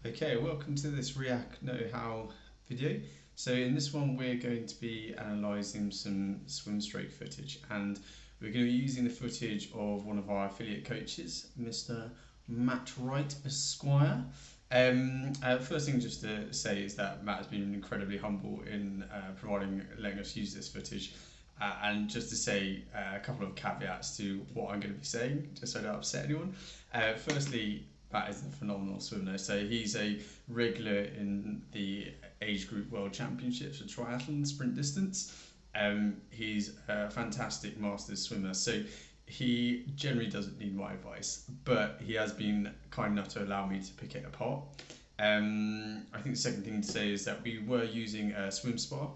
Okay, welcome to this RIAK know-how video. So in this one we're going to be analysing some swim stroke footage, and we're going to be using the footage of one of our affiliate coaches, Mr. Matt Wright Esquire. First thing just to say is that Matt has been incredibly humble in letting us use this footage. And just to say a couple of caveats to what I'm going to be saying, just so I don't upset anyone. Firstly, Matt is a phenomenal swimmer. So he's a regular in the age group world championships for triathlon sprint distance. He's a fantastic masters swimmer. So he generally doesn't need my advice, but he has been kind enough to allow me to pick it apart. I think the second thing to say is that we were using a swim spa,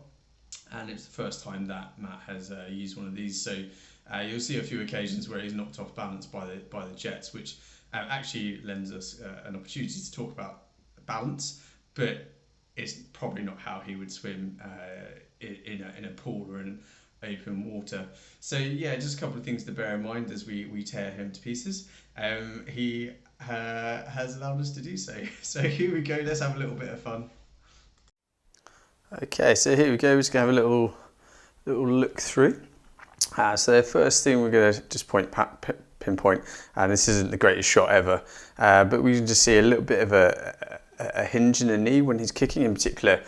and it's the first time that Matt has used one of these. So you'll see a few occasions where he's knocked off balance by the jets, which actually lends us an opportunity to talk about balance, but it's probably not how he would swim in a pool or in open water. So yeah, just a couple of things to bear in mind as we tear him to pieces. He has allowed us to do so. So here we go, let's have a little bit of fun. Okay, so here we go, we're just going to have a little look through. So the first thing we're going to just pinpoint, and this isn't the greatest shot ever, but we can just see a little bit of a hinge in the knee when he's kicking, in particular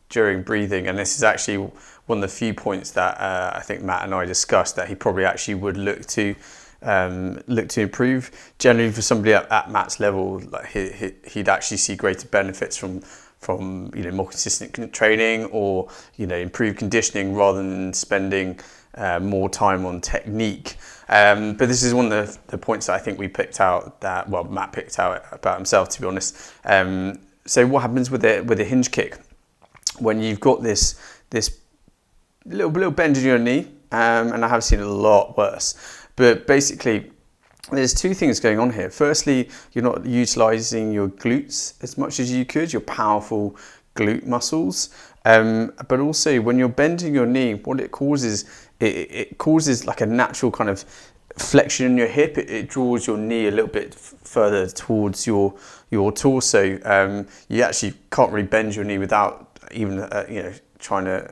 during breathing. And this is actually one of the few points that I think Matt and I discussed that he probably actually would look to improve. Generally, for somebody at Matt's level, like he'd actually see greater benefits from more consistent training or improved conditioning rather than spending more time on technique. But this is one of the points that I think we picked out that Matt picked out about himself, to be honest. So what happens with a hinge kick when you've got this little bend in your knee, and I have seen it a lot worse. But basically, there's two things going on here. Firstly, you're not utilising your glutes as much as you could, your powerful glute muscles. But also, when you're bending your knee, what it causes, it causes like a natural kind of flexion in your hip. It draws your knee a little bit further towards your torso. You actually can't really bend your knee without even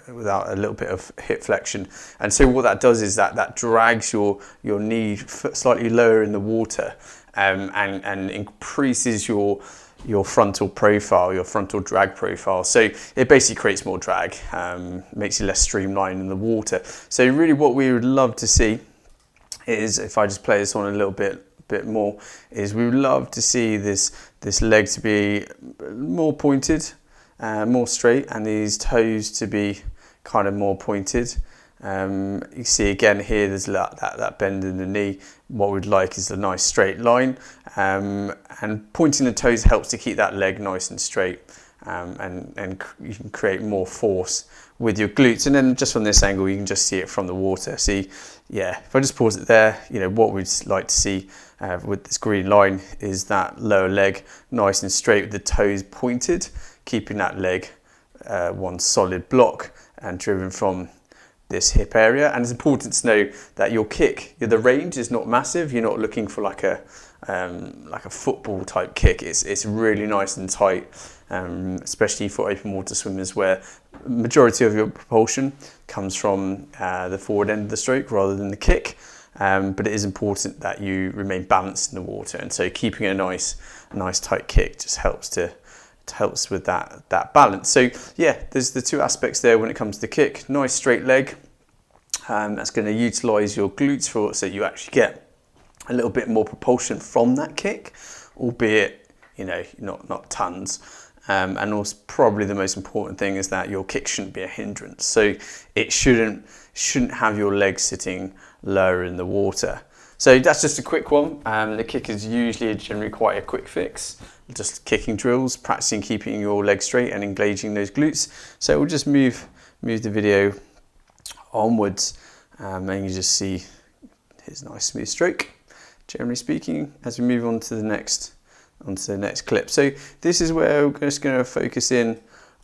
without a little bit of hip flexion. And so what that does is that drags your knee slightly lower in the water, and increases your frontal profile, your frontal drag profile. So it basically creates more drag, makes you less streamlined in the water. So really what we would love to see is, if I just play this on a little bit more, is we would love to see this leg to be more pointed, more straight, and these toes to be kind of more pointed. You see again here, there's that bend in the knee. What we'd like is a nice straight line, and pointing the toes helps to keep that leg nice and straight, and you can create more force with your glutes. And then just from this angle, you can just see it from the water. See, yeah, if I just pause it there, what we'd like to see with this green line is that lower leg nice and straight with the toes pointed, keeping that leg one solid block and driven from this hip area. And it's important to know that your kick, the range is not massive. You're not looking for like a football type kick. It's really nice and tight, especially for open water swimmers, where majority of your propulsion comes from the forward end of the stroke rather than the kick. But it is important that you remain balanced in the water, and so keeping a nice tight kick just helps with that balance. So yeah, there's the two aspects there when it comes to kick. Nice straight leg, that's going to utilize your glutes so you actually get a little bit more propulsion from that kick, albeit not tons. And also probably the most important thing is that your kick shouldn't be a hindrance. So it shouldn't have your legs sitting lower in the water. So that's just a quick one. The kick is generally quite a quick fix. Just kicking drills, practicing keeping your legs straight and engaging those glutes. So we'll just move the video onwards, and you just see his nice smooth stroke, generally speaking, as we move on to the next clip. So this is where we're just going to focus in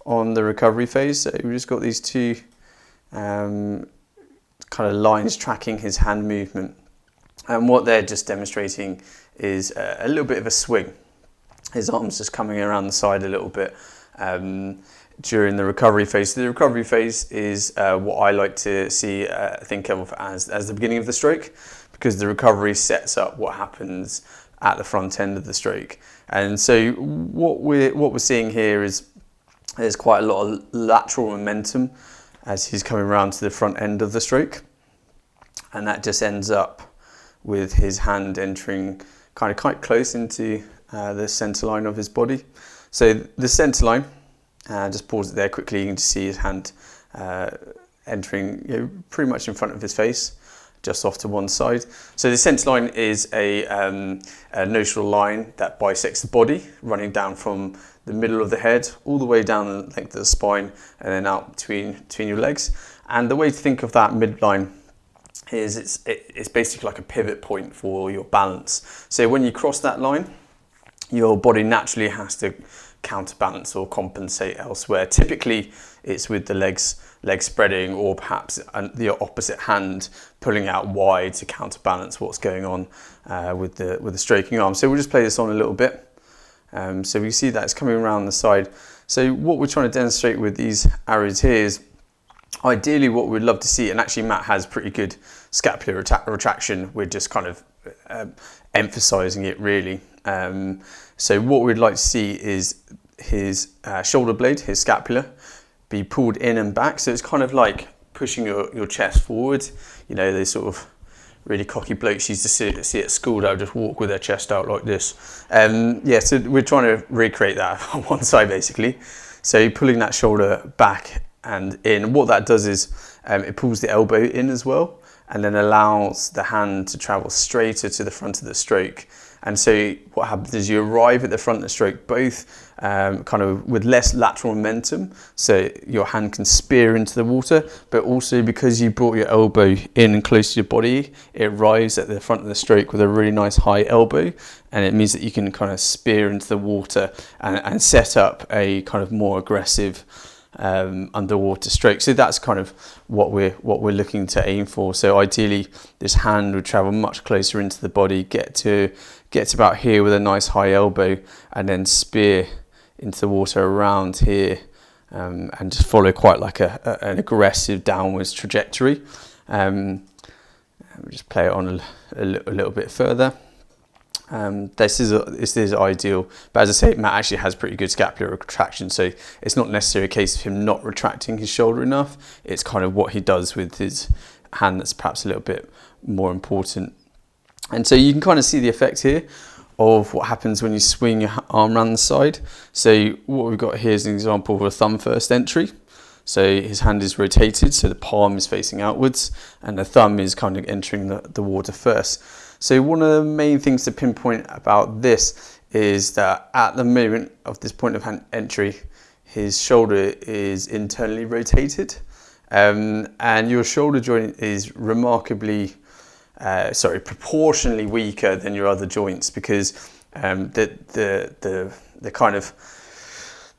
on the recovery phase. So we've just got these two kind of lines tracking his hand movement, and what they're just demonstrating is a little bit of a swing. his arms just coming around the side a little bit during the recovery phase. So the recovery phase is what I like to think of as the beginning of the stroke, because the recovery sets up what happens at the front end of the stroke. And so what we're seeing here is there's quite a lot of lateral momentum as he's coming around to the front end of the stroke, and that just ends up with his hand entering quite close into the center line of his body. So the center line, just pause it there quickly, you can just see his hand entering pretty much in front of his face, just off to one side. So the center line is a notional line that bisects the body, running down from the middle of the head all the way down the length of the spine and then out between your legs. And the way to think of that midline is it's basically like a pivot point for your balance. So when you cross that line, your body naturally has to counterbalance or compensate elsewhere. Typically it's with the legs spreading, or perhaps the opposite hand pulling out wide to counterbalance what's going on with the stroking arm. So we'll just play this on a little bit. So we see that it's coming around the side. So what we're trying to demonstrate with these arrows here is ideally what we'd love to see, and actually Matt has pretty good scapular retraction, we're just kind of emphasizing it really. So what we'd like to see is his shoulder blade, his scapula, be pulled in and back. So it's kind of like pushing your chest forward. You know, they sort of really cocky blokes used to see at school, they'll just walk with their chest out like this. Yeah, so we're trying to recreate that on one side basically. So pulling that shoulder back and in. What that does is it pulls the elbow in as well, and then allows the hand to travel straighter to the front of the stroke. And so what happens is you arrive at the front of the stroke both kind of with less lateral momentum, so your hand can spear into the water, but also because you brought your elbow in and close to your body, it arrives at the front of the stroke with a really nice high elbow, and it means that you can kind of spear into the water and set up a kind of more aggressive underwater stroke. So that's kind of what we're looking to aim for. So ideally this hand would travel much closer into the body, get to about here with a nice high elbow, and then spear into the water around here, and just follow quite like an aggressive downwards trajectory. We'll just play it on a little bit further. This is ideal, but as I say, Matt actually has pretty good scapular retraction, so it's not necessarily a case of him not retracting his shoulder enough. It's kind of what he does with his hand that's perhaps a little bit more important. And so you can kind of see the effect here of what happens when you swing your arm around the side. So what we've got here is an example of a thumb first entry. So his hand is rotated, so the palm is facing outwards, and the thumb is kind of entering the water first. So one of the main things to pinpoint about this is that at the moment of this point of hand entry, his shoulder is internally rotated, and your shoulder joint is proportionally weaker than your other joints, because the kind of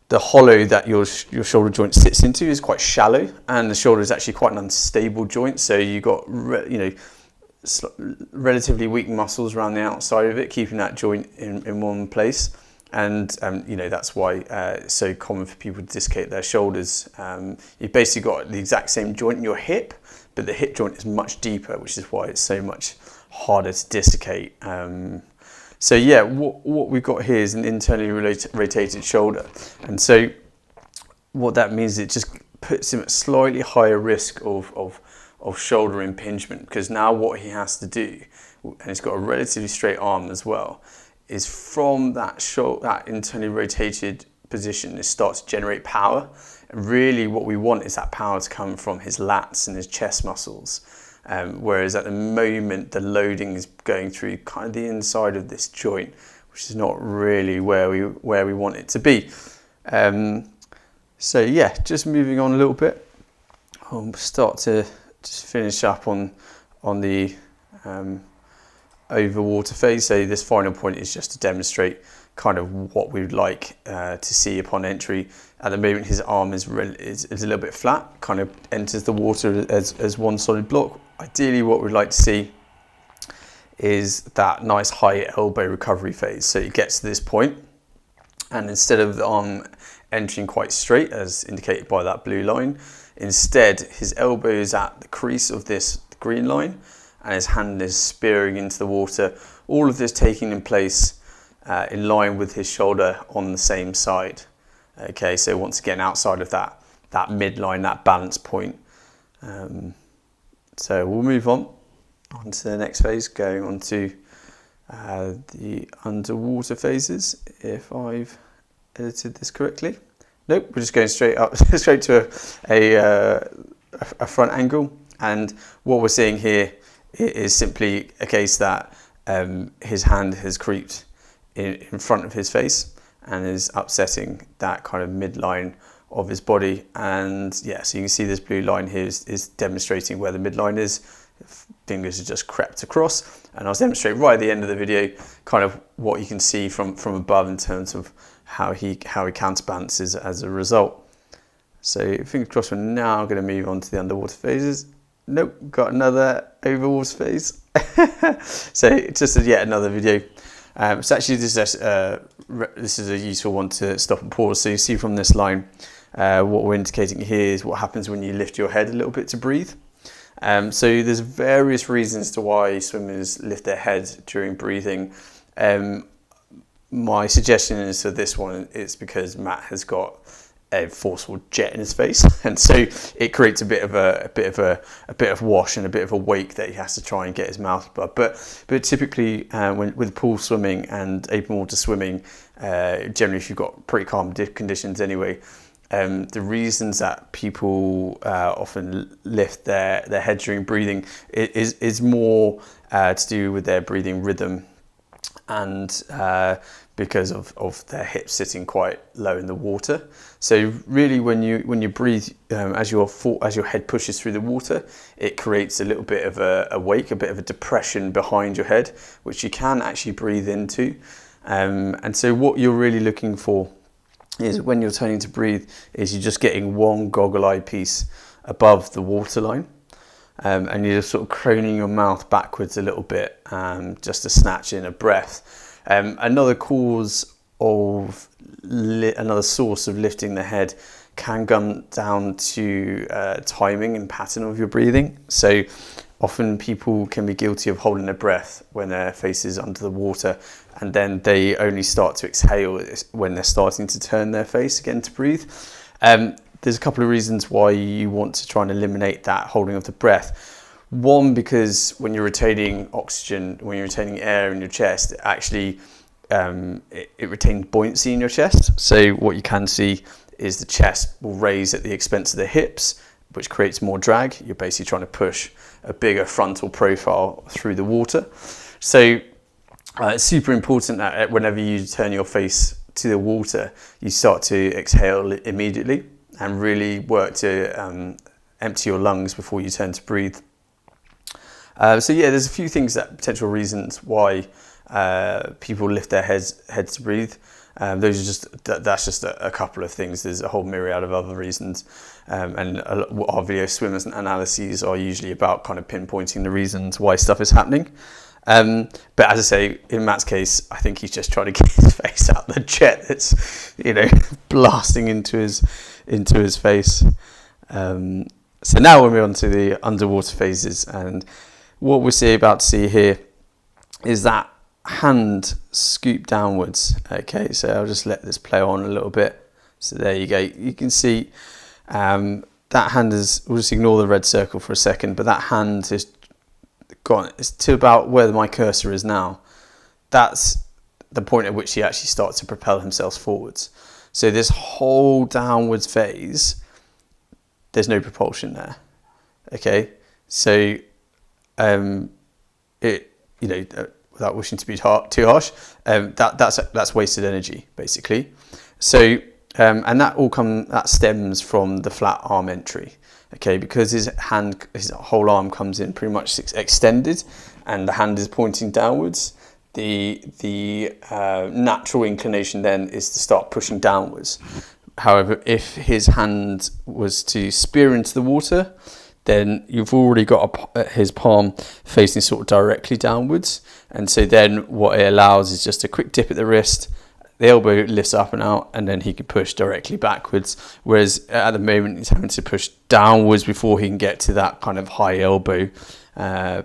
the hollow that your shoulder joint sits into is quite shallow, and the shoulder is actually quite an unstable joint. So you've got relatively weak muscles around the outside of it, keeping that joint in one place. And that's why it's so common for people to dislocate their shoulders. You've basically got the exact same joint in your hip, but the hip joint is much deeper, which is why it's so much harder to dislocate. So yeah, what we've got here is an internally rotated shoulder, and so what that means is it just puts him at slightly higher risk of shoulder impingement, because now what he has to do, and he's got a relatively straight arm as well, is from that internally rotated position, is start to generate power. And really what we want is that power to come from his lats and his chest muscles. Whereas at the moment the loading is going through kind of the inside of this joint, which is not really where we want it to be. So yeah, just moving on a little bit, I'll start to just finish up on the over water phase. So this final point is just to demonstrate kind of what we would like to see upon entry. At the moment his arm is a little bit flat, kind of enters the water as one solid block. Ideally what we'd like to see is that nice high elbow recovery phase. So it gets to this point, And instead of the arm entering quite straight, as indicated by that blue line, instead his elbow is at the crease of this green line and his hand is spearing into the water. All of this taking in place in line with his shoulder on the same side. Okay, so once again outside of that midline, that balance point. So we'll move on to the next phase, going on to the underwater phases, if I've edited this correctly. Nope, we're just going straight up, straight to a front angle. And what we're seeing here is simply a case that his hand has creeped in front of his face and is upsetting that kind of midline of his body. And yeah, so you can see this blue line here is demonstrating where the midline is. Fingers are just crept across, and I'll demonstrate right at the end of the video kind of what you can see from above in terms of how he counterbalances as a result. So fingers crossed, we're now going to move on to the underwater phases. Nope, got another overwater phase. So it's just yet another video. So actually this is a useful one to stop and pause. So you see from this line, what we're indicating here is what happens when you lift your head a little bit to breathe. So there's various reasons to why swimmers lift their head during breathing. My suggestion is for this one, it's because Matt has got a forceful jet in his face, and so it creates a bit of wash and a bit of a wake that he has to try and get his mouth above. But typically, with pool swimming and open water swimming, generally if you've got pretty calm conditions anyway. The reasons that people often lift their head during breathing is more to do with their breathing rhythm, and because of their hips sitting quite low in the water. So really, when you breathe, as your head pushes through the water, it creates a little bit of a wake, a bit of a depression behind your head, which you can actually breathe into. And so what you're really looking for is when you're turning to breathe, is you're just getting one goggle eye piece above the waterline, and you're just sort of craning your mouth backwards a little bit, just to snatch in a breath. Another cause of another source of lifting the head can come down to timing and pattern of your breathing. So often people can be guilty of holding their breath when their face is under the water, and then they only start to exhale when they're starting to turn their face again to breathe. There's a couple of reasons why you want to try and eliminate that holding of the breath. One, because when you're retaining oxygen, when you're retaining air in your chest, it actually it retains buoyancy in your chest. So what you can see is the chest will raise at the expense of the hips, which creates more drag. You're basically trying to push a bigger frontal profile through the water. So it's super important that whenever you turn your face to the water, you start to exhale immediately and really work to empty your lungs before you turn to breathe. So yeah, there's a few things potential reasons why people lift their heads to breathe. That's just a couple of things. There's a whole myriad of other reasons, and our video swimmers and analyses are usually about kind of pinpointing the reasons why stuff is happening. But as I say, in Matt's case, I think he's just trying to get his face out the jet that's blasting into his face. So now we'll move on to the underwater phases, and what we're about to see here is that hand scoop downwards. Okay, so I'll just let this play on a little bit. So there you go. You can see that hand is, we'll just ignore the red circle for a second, but that hand is gone. It's to about where my cursor is now. That's the point at which he actually starts to propel himself forwards. So this whole downwards phase, there's no propulsion there. Okay, so without wishing to be too harsh, that's wasted energy basically. So and that stems from the flat arm entry. Okay, because his whole arm comes in pretty much extended, and the hand is pointing downwards. The natural inclination then is to start pushing downwards. However, if his hand was to spear into the water, then you've already got his palm facing sort of directly downwards. And so then what it allows is just a quick dip at the wrist, the elbow lifts up and out, and then he can push directly backwards. Whereas at the moment he's having to push downwards before he can get to that kind of high elbow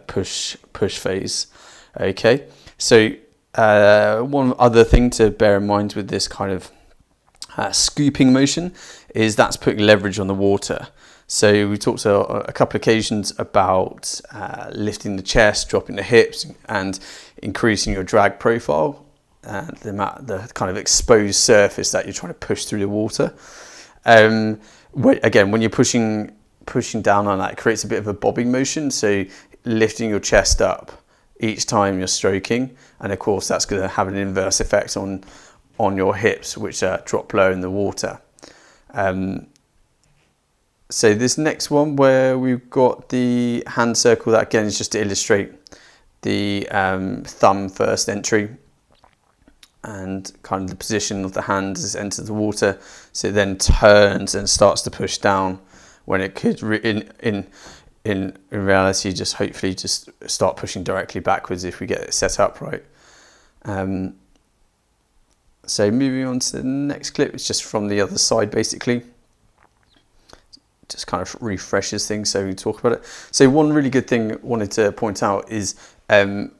push phase. Okay, so one other thing to bear in mind with this kind of scooping motion is that's putting leverage on the water. So we talked a couple of occasions about lifting the chest, dropping the hips, and increasing your drag profile, the kind of exposed surface that you're trying to push through the water. Again, when you're pushing down on that, it creates a bit of a bobbing motion. So lifting your chest up each time you're stroking, and of course that's going to have an inverse effect on your hips, which drop low in the water. So this next one where we've got the hand circle, that again is just to illustrate the thumb first entry and kind of the position of the hand as it enters the water. So it then turns and starts to push down, when it could in reality just hopefully just start pushing directly backwards if we get it set up right. So moving on to the next clip, it's just from the other side basically. Just kind of refreshes things so we can talk about it. So one really good thing I wanted to point out is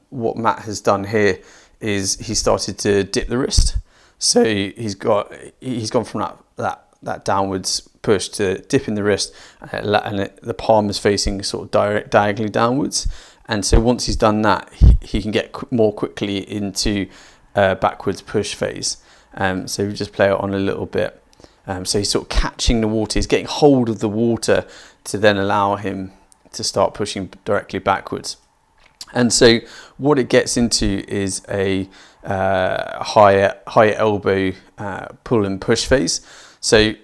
what Matt has done here is he started to dip the wrist. So he's gone from that downwards push to dipping the wrist, and the palm is facing sort of diagonally downwards. And so once he's done that, he can get more quickly into backwards push phase. So we just play it on a little bit. So he's sort of catching the water, he's getting hold of the water to then allow him to start pushing directly backwards. And so what it gets into is a higher elbow pull and push phase. So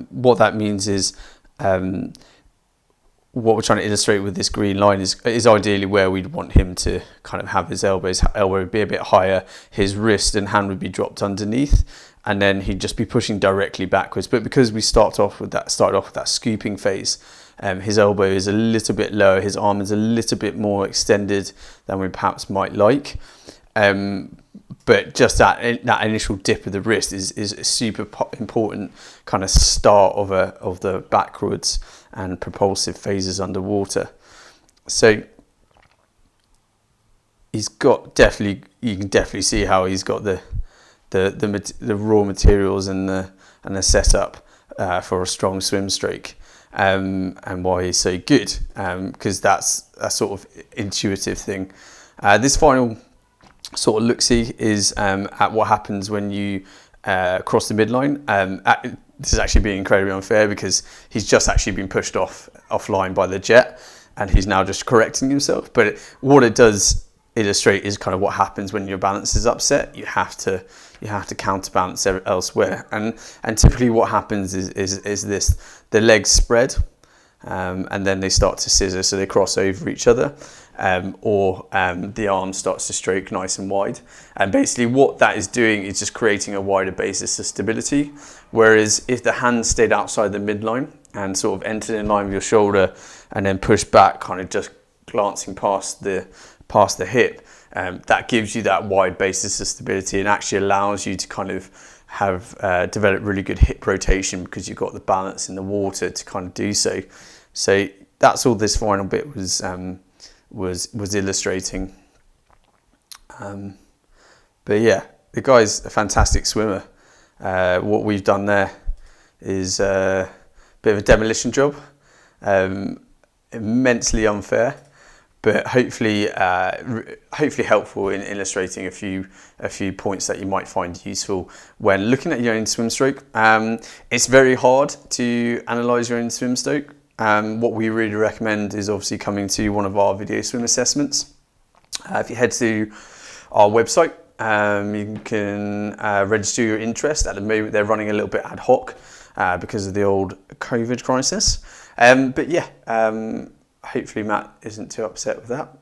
what that means is what we're trying to illustrate with this green line is ideally where we'd want him to kind of have his elbow would be a bit higher, his wrist and hand would be dropped underneath, and then he'd just be pushing directly backwards. But because we started off with that scooping phase, his elbow is a little bit lower, his arm is a little bit more extended than we perhaps might like. But just that initial dip of the wrist is a super important kind of start of the backwards and propulsive phases underwater. So he's got you can definitely see how he's got the raw materials and the setup for a strong swim stroke, and why he's so good, because that's a sort of intuitive thing. This final sort of look-see is at what happens when you cross the midline. This is actually being incredibly unfair because he's just actually been pushed offline by the jet, and he's now just correcting himself. But what it does illustrate is kind of what happens when your balance is upset. You have to counterbalance elsewhere, and typically what happens is this: the legs spread, and then they start to scissor, so they cross over each other. Or the arm starts to stroke nice and wide, and basically what that is doing is just creating a wider basis of stability. Whereas if the hand stayed outside the midline and sort of entered in line with your shoulder and then pushed back, kind of just glancing past the hip, that gives you that wide basis of stability and actually allows you to kind of have develop really good hip rotation because you've got the balance in the water to kind of do so. So that's all this final bit was illustrating. But yeah, the guy's a fantastic swimmer. What we've done there is a bit of a demolition job, immensely unfair, but hopefully helpful in illustrating a few points that you might find useful when looking at your own swim stroke. It's very hard to analyse your own swim stroke. What we really recommend is obviously coming to one of our video swim assessments. If you head to our website, you can register your interest. At the moment they're running a little bit ad hoc because of the old COVID crisis. But yeah, hopefully Matt isn't too upset with that.